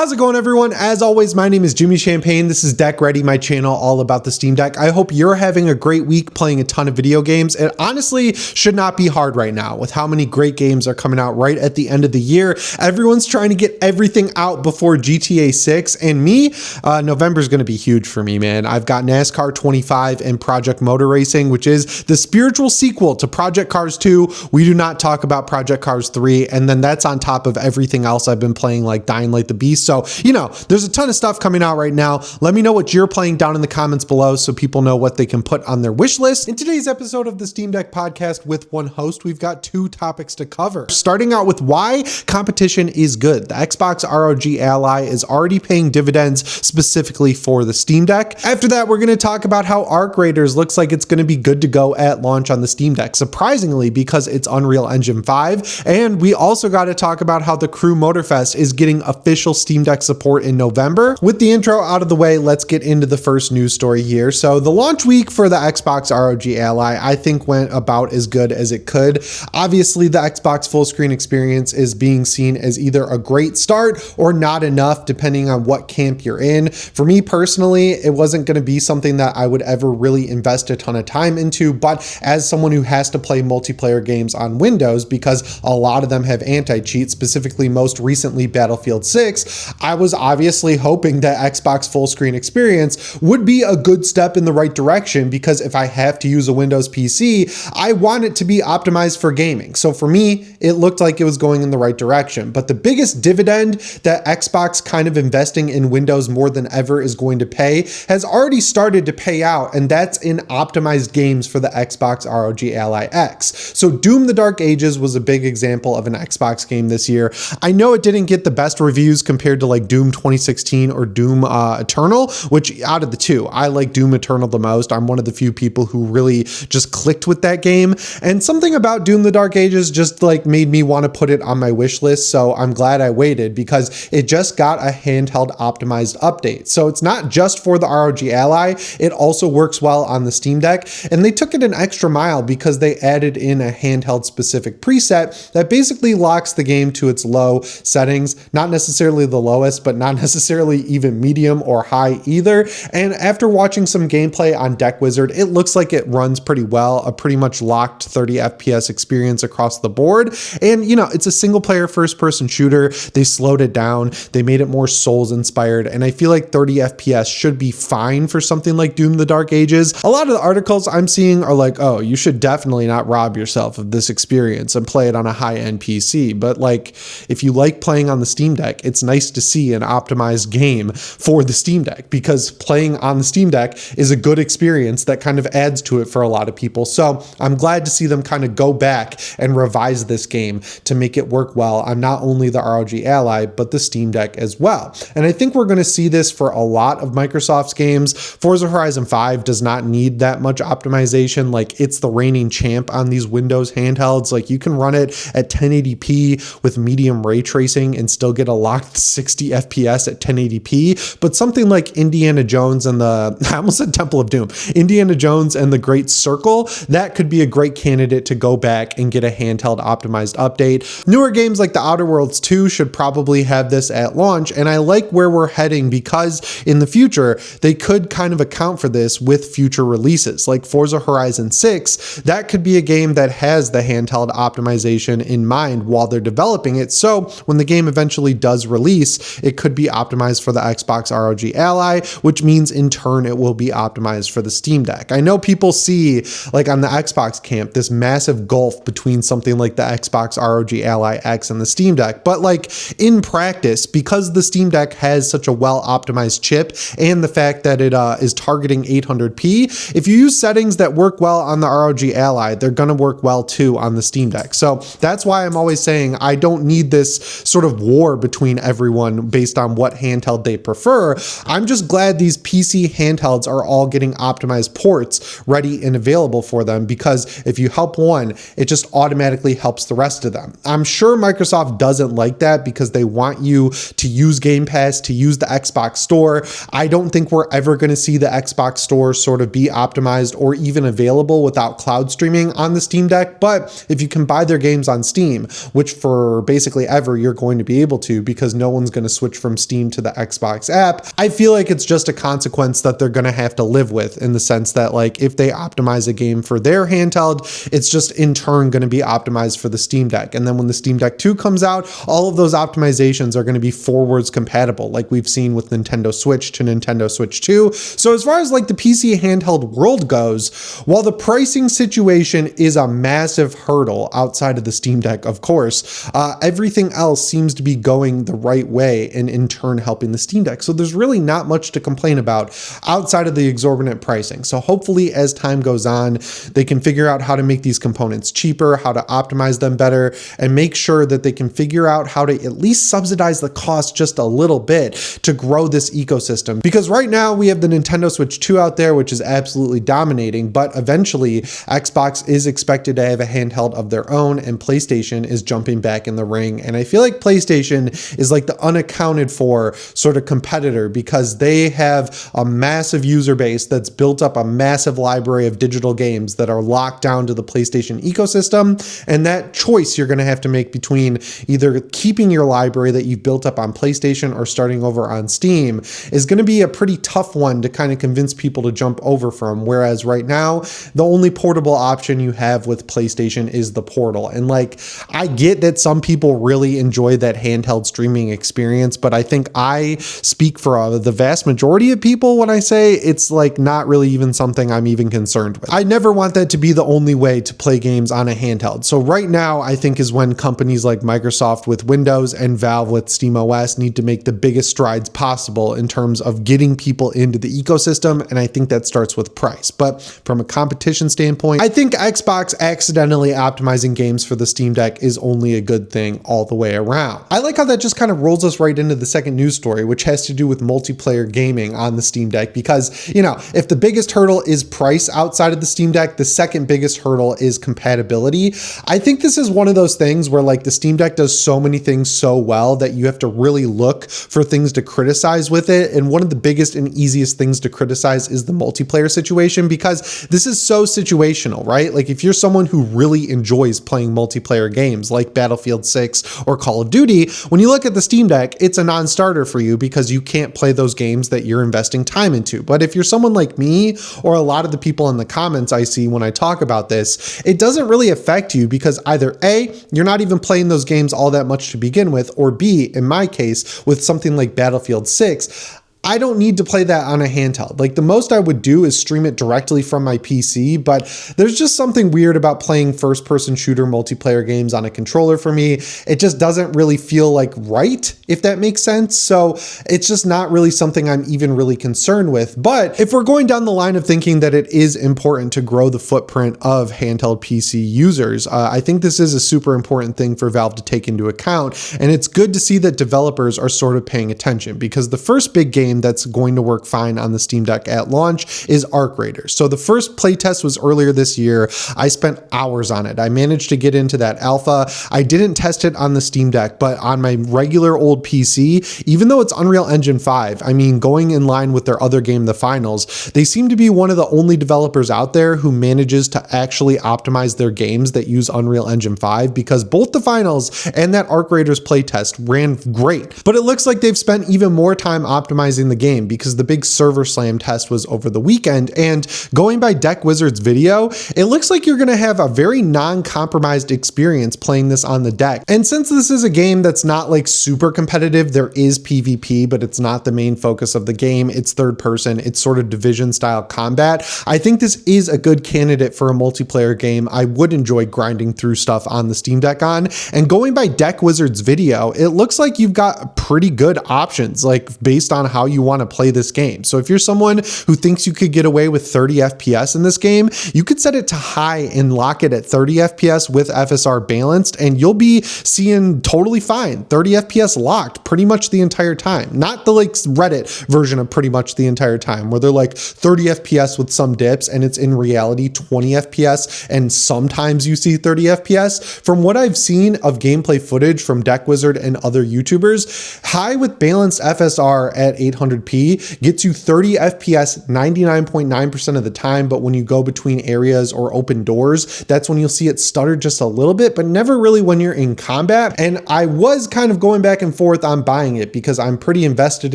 How's it going, everyone? As always, my name is Jimmy Champagne. This is Deck Ready, my channel all about the Steam Deck. I hope you're having a great week playing a ton of video games. It honestly should not be hard right now with how many great games are coming out right at the end of the year. Everyone's trying to get everything out before GTA 6, and me, November's going to be huge for me, man. I've got NASCAR 25 and Project Motor Racing, which is the spiritual sequel to Project Cars 2. We do not talk about Project Cars 3, and then that's on top of everything else I've been playing, like Dying Light the Beast. So, you know, there's a ton of stuff coming out right now. Let me know what you're playing down in the comments below so people know what they can put on their wish list. In today's episode of the Steam Deck podcast with one host, we've got two topics to cover. Starting out with why competition is good. The Xbox ROG Ally is already paying dividends specifically for the Steam Deck. After that, we're going to talk about how Arc Raiders looks like it's going to be good to go at launch on the Steam Deck, surprisingly, because it's Unreal Engine 5. And we also got to talk about how the Crew Motorfest is getting official Steam Deck support in November. With the intro out of the way, let's get into the first news story here. So the launch week for the Xbox ROG Ally, I think, went about as good as it could. Obviously, the Xbox full screen experience is being seen as either a great start or not enough, depending on what camp you're in. For me personally, it wasn't going to be something that I would ever really invest a ton of time into, but as someone who has to play multiplayer games on Windows, because a lot of them have anti-cheat, specifically most recently Battlefield 6, I was obviously hoping that Xbox full screen experience would be a good step in the right direction, because if I have to use a Windows PC, I want it to be optimized for gaming. So for me, it looked like it was going in the right direction. But the biggest dividend that Xbox kind of investing in Windows more than ever is going to pay has already started to pay out, and that's in optimized games for the Xbox ROG Ally X. So Doom: The Dark Ages was a big example of an Xbox game this year. I know it didn't get the best reviews compared to like Doom 2016 or Doom Eternal, which out of the two, I like Doom Eternal the most. I'm one of the few people who really just clicked with that game. And something about Doom: The Dark Ages just like made me want to put it on my wish list. So I'm glad I waited, because it just got a handheld optimized update. So it's not just for the ROG Ally, it also works well on the Steam Deck. And they took it an extra mile because they added in a handheld specific preset that basically locks the game to its low settings, not necessarily the lowest, but not necessarily even medium or high either. And after watching some gameplay on Deck Wizard, it looks like it runs pretty well, a pretty much locked 30 FPS experience across the board. And you know, it's a single player first person shooter. They slowed it down. They made it more Souls inspired. And I feel like 30 FPS should be fine for something like Doom: The Dark Ages. A lot of the articles I'm seeing are like, oh, you should definitely not rob yourself of this experience and play it on a high-end PC. But like, if you like playing on the Steam Deck, it's nice to see an optimized game for the Steam Deck, because playing on the Steam Deck is a good experience that kind of adds to it for a lot of people. So I'm glad to see them kind of go back and revise this game to make it work well on not only the ROG Ally, but the Steam Deck as well. And I think we're going to see this for a lot of Microsoft's games. Forza Horizon 5 does not need that much optimization. Like, it's the reigning champ on these Windows handhelds. Like, you can run it at 1080p with medium ray tracing and still get a locked 60 FPS at 1080p. But something like Indiana Jones and I almost said Temple of Doom, Indiana Jones and the Great Circle, that could be a great candidate to go back and get a handheld optimized update. Newer games like The Outer Worlds 2 should probably have this at launch, and I like where we're heading, because in the future, they could kind of account for this with future releases. Like Forza Horizon 6, that could be a game that has the handheld optimization in mind while they're developing it. So when the game eventually does release, it could be optimized for the Xbox ROG Ally, which means in turn it will be optimized for the Steam Deck. I know people see, like on the Xbox camp, this massive gulf between something like the Xbox ROG Ally X and the Steam Deck, but like in practice, because the Steam Deck has such a well optimized chip and the fact that it is targeting 800p, if you use settings that work well on the ROG Ally, they're going to work well too on the Steam Deck. So that's why I'm always saying I don't need this sort of war between everyone based on what handheld they prefer. I'm just glad these PC handhelds are all getting optimized ports ready and available for them, because if you help one, it just automatically helps the rest of them. I'm sure Microsoft doesn't like that because they want you to use Game Pass, to use the Xbox Store. I don't think we're ever going to see the Xbox Store sort of be optimized or even available without cloud streaming on the Steam Deck. But if you can buy their games on Steam, which for basically ever you're going to be able to, because no one's going to switch from Steam to the Xbox app. I feel like it's just a consequence that they're going to have to live with, in the sense that like if they optimize a game for their handheld, it's just in turn going to be optimized for the Steam Deck. And then when the Steam Deck 2 comes out, all of those optimizations are going to be forwards compatible, like we've seen with Nintendo Switch to Nintendo Switch 2. So as far as like the PC handheld world goes, while the pricing situation is a massive hurdle outside of the Steam Deck, of course, everything else seems to be going the right way and in turn helping the Steam Deck. So there's really not much to complain about outside of the exorbitant pricing. So hopefully as time goes on, they can figure out how to make these components cheaper, how to optimize them better, and make sure that they can figure out how to at least subsidize the cost just a little bit to grow this ecosystem. Because right now we have the Nintendo Switch 2 out there, which is absolutely dominating, but eventually Xbox is expected to have a handheld of their own, and PlayStation is jumping back in the ring. And I feel like PlayStation is like the unaccounted for sort of competitor, because they have a massive user base that's built up a massive library of digital games that are locked down to the PlayStation ecosystem. And that choice you're going to have to make between either keeping your library that you've built up on PlayStation or starting over on Steam is going to be a pretty tough one to kind of convince people to jump over from. Whereas right now, the only portable option you have with PlayStation is the Portal. And like, I get that some people really enjoy that handheld streaming experience, but I think I speak for the vast majority of people when I say it's like not really even something I'm even concerned with. I never want that to be the only way to play games on a handheld. So right now, I think is when companies like Microsoft with Windows and Valve with SteamOS need to make the biggest strides possible in terms of getting people into the ecosystem. And I think that starts with price. But from a competition standpoint, I think Xbox accidentally optimizing games for the Steam Deck is only a good thing all the way around. I like how that just kind of rolls us right into the second news story, which has to do with multiplayer gaming on the Steam Deck. Because, you know, if the biggest hurdle is price outside of the Steam Deck, the second biggest hurdle is compatibility. I think this is one of those things where like the Steam Deck does so many things so well that you have to really look for things to criticize with it. And one of the biggest and easiest things to criticize is the multiplayer situation, because this is so situational, right? Like if you're someone who really enjoys playing multiplayer games like Battlefield 6 or Call of Duty, when you look at the Steam Deck, it's a non-starter for you because you can't play those games that you're investing time into. But if you're someone like me or a lot of the people in the comments I see when I talk about this, it doesn't really affect you because either A, you're not even playing those games all that much to begin with, or B, in my case, with something like Battlefield 6, I don't need to play that on a handheld. Like the most I would do is stream it directly from my PC, but there's just something weird about playing first-person shooter multiplayer games on a controller for me. It just doesn't really feel like right, if that makes sense. So it's just not really something I'm even really concerned with. But if we're going down the line of thinking that it is important to grow the footprint of handheld PC users, I think this is a super important thing for Valve to take into account. And it's good to see that developers are sort of paying attention, because the first big game that's going to work fine on the Steam Deck at launch is Arc Raiders. So the first playtest was earlier this year. I spent hours on it. I managed to get into that alpha. I didn't test it on the Steam Deck, but on my regular old PC, even though it's Unreal Engine 5, I mean, going in line with their other game, The Finals, they seem to be one of the only developers out there who manages to actually optimize their games that use Unreal Engine 5, because both The Finals and that Arc Raiders playtest ran great. But it looks like they've spent even more time optimizing the game, because the big server slam test was over the weekend. And going by Deck Wizard's video, it looks like you're going to have a very non-compromised experience playing this on the deck. And since this is a game that's not like super competitive, there is PvP, but it's not the main focus of the game. It's third person. It's sort of division style combat. I think this is a good candidate for a multiplayer game I would enjoy grinding through stuff on the Steam Deck on. And going by Deck Wizard's video, it looks like you've got pretty good options, like based on how you want to play this game. So if you're someone who thinks you could get away with 30 FPS in this game, you could set it to high and lock it at 30 FPS with FSR balanced, and you'll be seeing totally fine 30 FPS locked pretty much the entire time. Not the like Reddit version of pretty much the entire time, where they're like 30 FPS with some dips and it's in reality 20 FPS and sometimes you see 30 FPS. From what I've seen of gameplay footage from Deck Wizard and other YouTubers, high with balanced FSR at 800 800p, gets you 30 FPS 99.9% of the time, but when you go between areas or open doors, that's when you'll see it stutter just a little bit, but never really when you're in combat. And I was kind of going back and forth on buying it because I'm pretty invested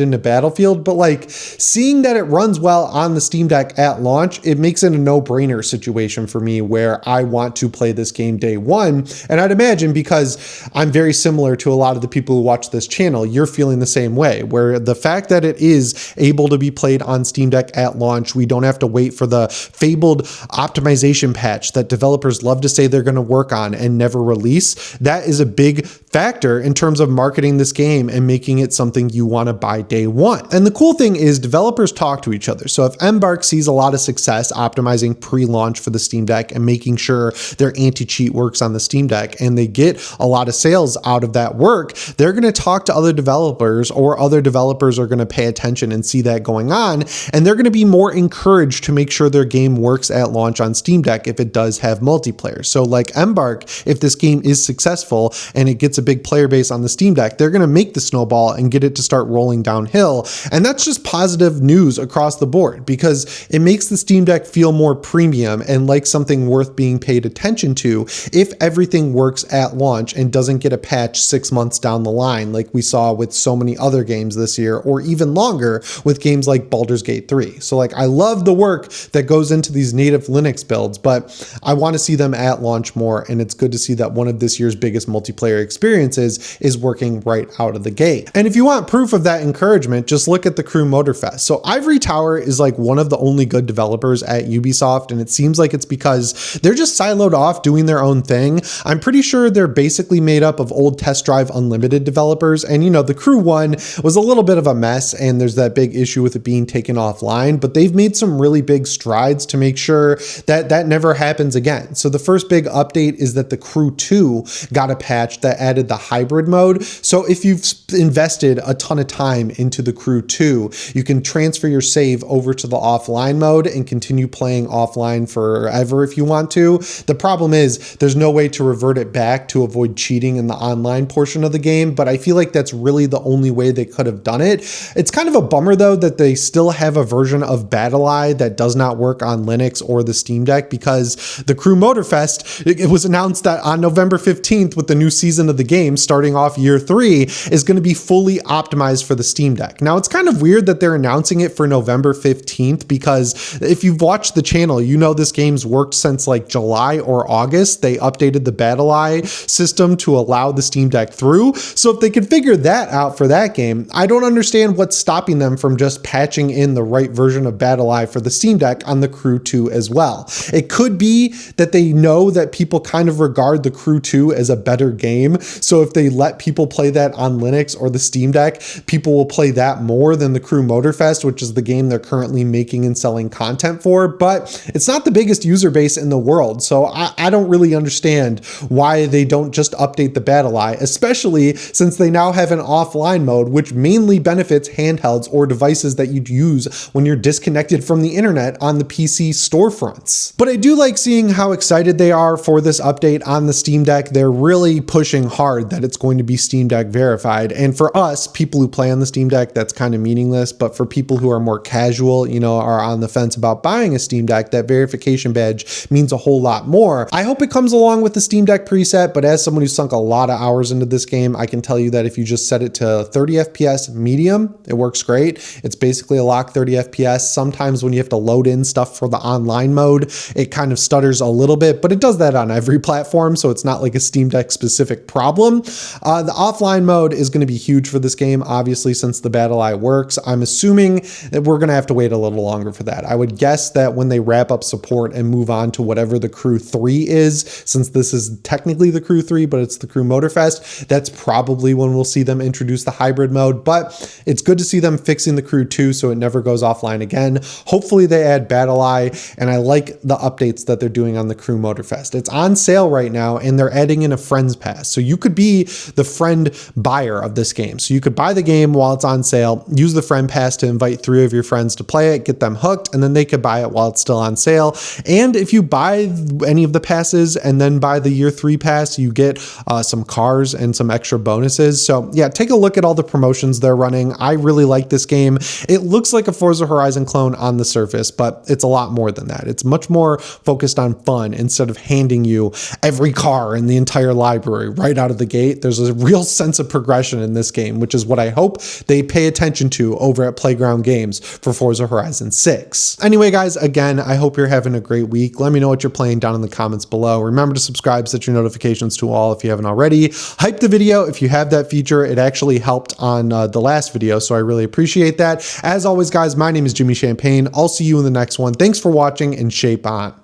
into Battlefield, but like seeing that it runs well on the Steam Deck at launch, it makes it a no-brainer situation for me where I want to play this game day one. And I'd imagine, because I'm very similar to a lot of the people who watch this channel, you're feeling the same way, where the fact that it is able to be played on Steam Deck at launch, we don't have to wait for the fabled optimization patch that developers love to say they're going to work on and never release. That is a big factor in terms of marketing this game and making it something you want to buy day one. And the cool thing is developers talk to each other. So if Embark sees a lot of success optimizing pre-launch for the Steam Deck and making sure their anti-cheat works on the Steam Deck, and they get a lot of sales out of that work, they're going to talk to other developers, or other developers are going to pay attention and see that going on, and they're going to be more encouraged to make sure their game works at launch on Steam Deck if it does have multiplayer. So like Embark, if this game is successful and it gets a big player base on the Steam Deck, they're going to make the snowball and get it to start rolling downhill. And that's just positive news across the board, because it makes the Steam Deck feel more premium and like something worth being paid attention to if everything works at launch and doesn't get a patch 6 months down the line like we saw with so many other games this year, or even longer with games like Baldur's Gate 3. So like, I love the work that goes into these native Linux builds, but I want to see them at launch more, and it's good to see that one of this year's biggest multiplayer experiences is working right out of the gate. And if you want proof of that encouragement, just look at the Crew Motorfest. So Ivory Tower is like one of the only good developers at Ubisoft, and it seems like it's because they're just siloed off doing their own thing. I'm pretty sure they're basically made up of old Test Drive Unlimited developers, and you know, the Crew one was a little bit of a mess, and there's that big issue with it being taken offline, but they've made some really big strides to make sure that that never happens again. So the first big update is that the Crew 2 got a patch that added the hybrid mode. So if you've invested a ton of time into the Crew 2, you can transfer your save over to the offline mode and continue playing offline forever if you want to. The problem is there's no way to revert it back to avoid cheating in the online portion of the game, but I feel like that's really the only way they could have done it. It's kind of a bummer though that they still have a version of BattlEye that does not work on Linux or the Steam Deck, because the Crew Motorfest, it was announced that on November 15th with the new season of the game starting off year 3 is going to be fully optimized for the Steam Deck. Now it's kind of weird that they're announcing it for November 15th, because if you've watched the channel, you know this game's worked since like July or August. They updated the BattlEye system to allow the Steam Deck through. So if they could figure that out for that game, I don't understand what's stopping them from just patching in the right version of BattlEye for the Steam Deck on the Crew 2 as well. It could be that they know that people kind of regard the Crew 2 as a better game. So if they let people play that on Linux or the Steam Deck, people will play that more than the Crew Motorfest, which is the game they're currently making and selling content for. But it's not the biggest user base in the world. So I don't really understand why they don't just update the BattlEye, especially since they now have an offline mode, which mainly benefits handhelds or devices that you'd use when you're disconnected from the internet on the PC storefronts. But I do like seeing how excited they are for this update on the Steam Deck. They're really pushing hard that it's going to be Steam Deck verified. And for us, people who play on the Steam Deck, that's kind of meaningless. But for people who are more casual, you know, are on the fence about buying a Steam Deck, that verification badge means a whole lot more. I hope it comes along with the Steam Deck preset, but as someone who's sunk a lot of hours into this game, I can tell you that if you just set it to 30 FPS medium, it works great. It's basically a lock 30 FPS. Sometimes when you have to load in stuff for the online mode, it kind of stutters a little bit, but it does that on every platform, so it's not like a Steam Deck specific problem. The offline mode is going to be huge for this game, obviously, since the BattlEye works. I'm assuming that we're going to have to wait a little longer for that. I would guess that when they wrap up support and move on to whatever the Crew 3 is, since this is technically the Crew 3, but it's the Crew Motorfest, that's probably when we'll see them introduce the hybrid mode. But it's good to see them fixing the Crew 2 so it never goes offline again. Hopefully they add BattlEye, and I like the updates that they're doing on the Crew Motorfest. It's on sale right now, and they're adding in a Friends Pass. So you could be the friend buyer of this game. So you could buy the game while it's on sale, use the Friend Pass to invite 3 of your friends to play it, get them hooked, and then they could buy it while it's still on sale. And if you buy any of the passes and then buy the year 3 pass, you get some cars and some extra bonuses. So yeah, take a look at all the promotions they're running. I really really like this game. It looks like a Forza Horizon clone on the surface, but it's a lot more than that. It's much more focused on fun instead of handing you every car in the entire library right out of the gate. There's a real sense of progression in this game, which is what I hope they pay attention to over at Playground Games for Forza Horizon 6. Anyway, guys, again, I hope you're having a great week. Let me know what you're playing down in the comments below. Remember to subscribe, set your notifications to all if you haven't already. Hype the video if you have that feature. It actually helped on the last video, so I really appreciate that. As always, guys, my name is Jimmy Champagne. I'll see you in the next one. Thanks for watching, and shape on.